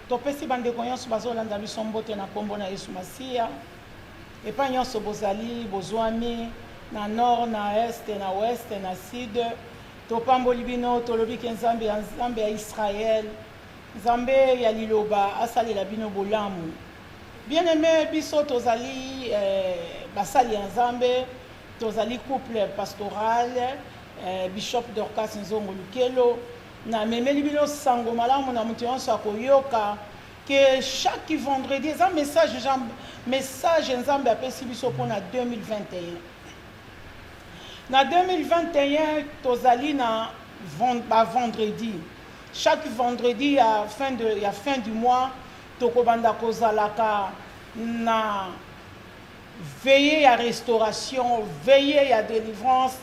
topesi bandeko nyonso bazolanda biso mbote na kombo na Yesu Masiya epa nyonso bozali bozwami na nord na est na ouest na sud topamboli bino tolobi ke nzambe ya Israël nzambe ya liloba asalela bino bolamu bien-aimé biso tozali basali ya nzambe tozali couple pastoral Bishop Dorcas Nzongo Lukelo na memeli bino sango malamu na mutu nyonso akoyoka que chaque vendredi un message nzambe apesi biso mpona 2021 na 2021 tozali na vendredi chaque vendredi à fin du mois tokobanda kozalaka na veiller à restauration, veiller à délivrance,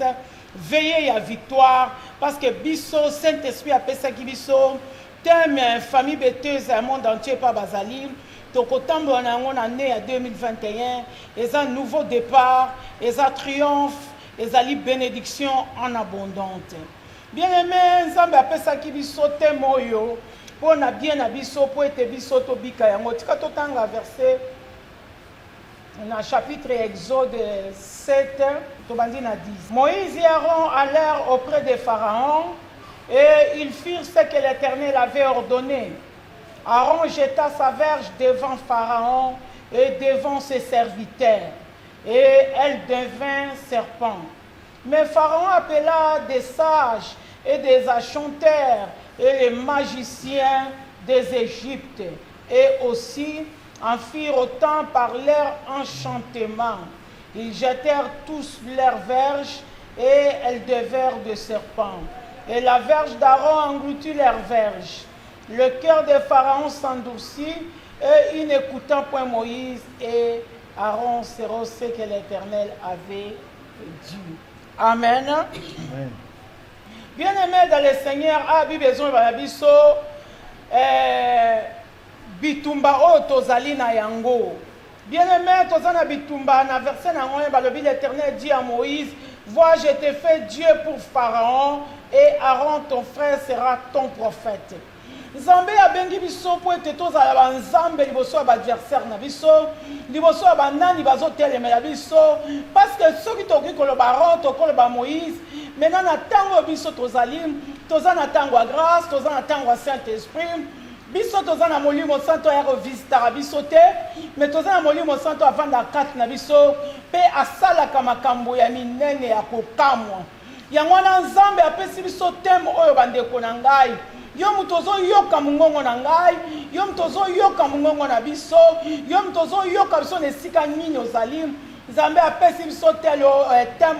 veiller à victoire, parce que biso Saint-Esprit a fait ça qui biso thème famille bêteuse un monde entier pas bazali tokotambo na ngona année à 2021 et un nouveau départ et un triomphe et une bénédiction en abondante. Bien-aimé nzambe a fait ça qui biso thème oyo pour na bien na biso pour être biso to bika yango tika totanga verset dans le chapitre Exode 7, 10. Moïse et Aaron allèrent auprès de Pharaon et ils firent ce que l'Éternel avait ordonné. Aaron jeta sa verge devant Pharaon et devant ses serviteurs, et elle devint serpent. Mais Pharaon appela des sages et des enchanteurs et les magiciens des Égyptes, et aussi en firent autant par leur enchantement. Ils jetèrent tous leurs verges et elles devinrent de serpents. Et la verge d'Aaron engloutit leurs verges. Le cœur de Pharaon s'endurcit et il n'écouta point Moïse et Aaron sera ce que l'Éternel avait dit. Amen. Amen. Bien-aimés dans le Seigneur, a besoin de biso bitumba o tozali na yango. Bien-aimé, tozana bitumba na verset na ngoye balobi l'Éternel dit à Moïse, vois, je t'ai fait Dieu pour Pharaon et Aaron ton frère sera ton prophète. Nzambe abengi biso po ete tozala banzambe liboso ya baadversaire na biso liboso ya banani bazotelemela biso parce que soki tokoki koloba Aaron tokoloba Moïse maintenant na ntango biso tozali toza na ntango ya grâce toza na ntango ya Saint-Esprit biso toza na molimo santo ya kovisitaka biso te mais toza na molimo santo avanda kati na biso mpe asalaka makambo ya minene ya kokamwa yango wana nzambe apesi biso teme oyo bandeko na ngai yo mutu ozoyoka mongongo na ngai yo mutu ozoyoka mongongo na biso yo mutu ozoyoka biso na esika nini ozali nzambe apesi biso teme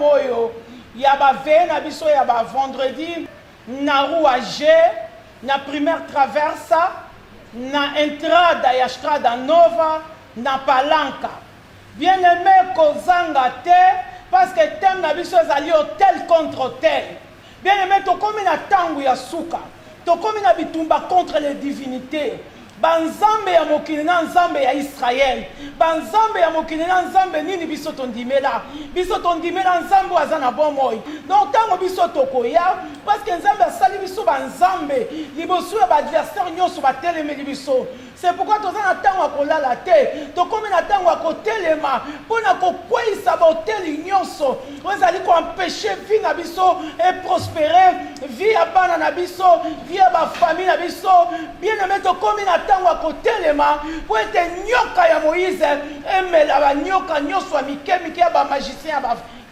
oyo ya baveye na biso ya bavendredi na rouage na première traverse na entrada ya strada nova na palanka bien-aimé kozanga te parce que thème na biso ezali hôtel contre hôtel bien-aimé tokomi na ntango ya suka tokomi na bitumba contre les divinités banzambe ya mokili na nzambe ya Israël banzambe ya mokili na nzambe nini biso tondimela nzambe aza na bomoi donc tango biso tokoya parce que nzambe asali biso banzambe liboso ya baadversaire nyonso batelemeli biso c'est pourquoi toza na ntango ya kolala te tokomi na ntango ya kotelema mpona kokweyisa baoteli nyonso oyo ezali koempêche vie na biso eprospere vie ya bana na biso vie ya bafamille na biso bien-aimé tokomi na ntango ya kotelema po ete nyoka ya Moïse emela banyoka nyonso ya mike ya bamagicien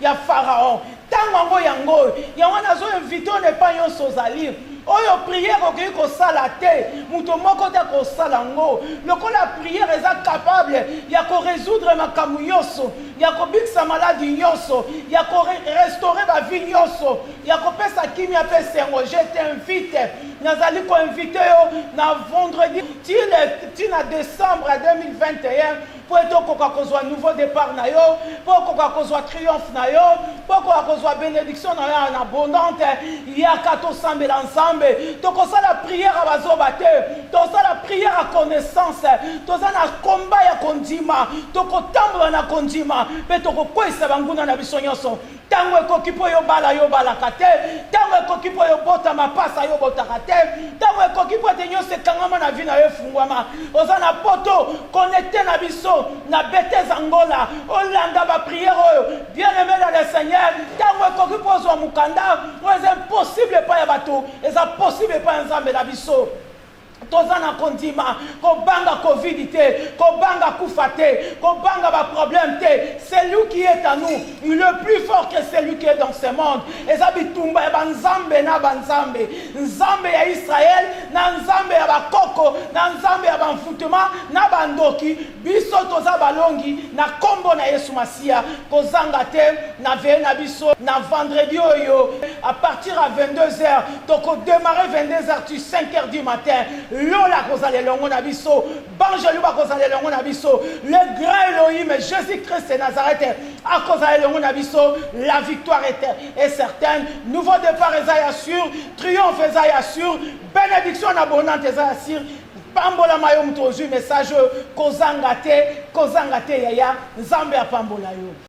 ya Pharaon ntango yango nazoinvite oyo nepa nyonso ozali oyo prière okoki kosala te mutu moko te kosala yango lokola prière eza capable ya korésoudre makambo nyonso ya kobikisa maladi nyonso ya korestaurer bavie nyonso ya kopesa kimia mpe sengo je t'invite nazali koinvite yo na vendredi ti na décembre 2021 po ete okoka kozwa nouveau départ na yo po okoka kozwa triomphe na yo po okoka kozwa bénédiction na yo en abondante yaka tosambela nzambe tokosala prière ya bazoba te tozala prière ya connaissance toza na komba ya kondima tokotambola na kondima mpe tokokweyisa banguna na biso nyonso ntango ekoki mpo yobalaka te ntango ntango ekoki po yo botama pasa yo botaka te ntango ekoki po ete nyonso ekangama na vi na yo efungwama oza na poto connecte na biso na betesa ngola olanda bapriere oyo bien aimé dans le Seigneur ntango ekoki po ozwa mokanda oyo eza impossible epai ya bato eza possible epai ya nzambe na biso tozana kondima kobanga covid te kobanga kufa te kobanga ba problème te c'est lui qui est à nous le plus fort que celui qui est dans ce monde eza bitumba ya banzambe na banzambe nzambe ya Israël na nzambe ya bakoko na nzambe ya banfutuma na bandoki biso toza balongi na kombo na Yesu Masia kozanga te na veye na biso na vendredi oyo à partir à 22h toko démarrer 22h tu 5h du matin Lola kozale longo na biso, Banjelu ba kozale longo na biso, le grand Elohim Jésus-Christ de Nazareth a kozale longo na biso, la victoire est certaine, nouveau départ est sûr, triomphe est sûr, bénédiction abondante est sûr. Pambola mayo mtozu message kozanga te yaya nzambe ya pambola yo.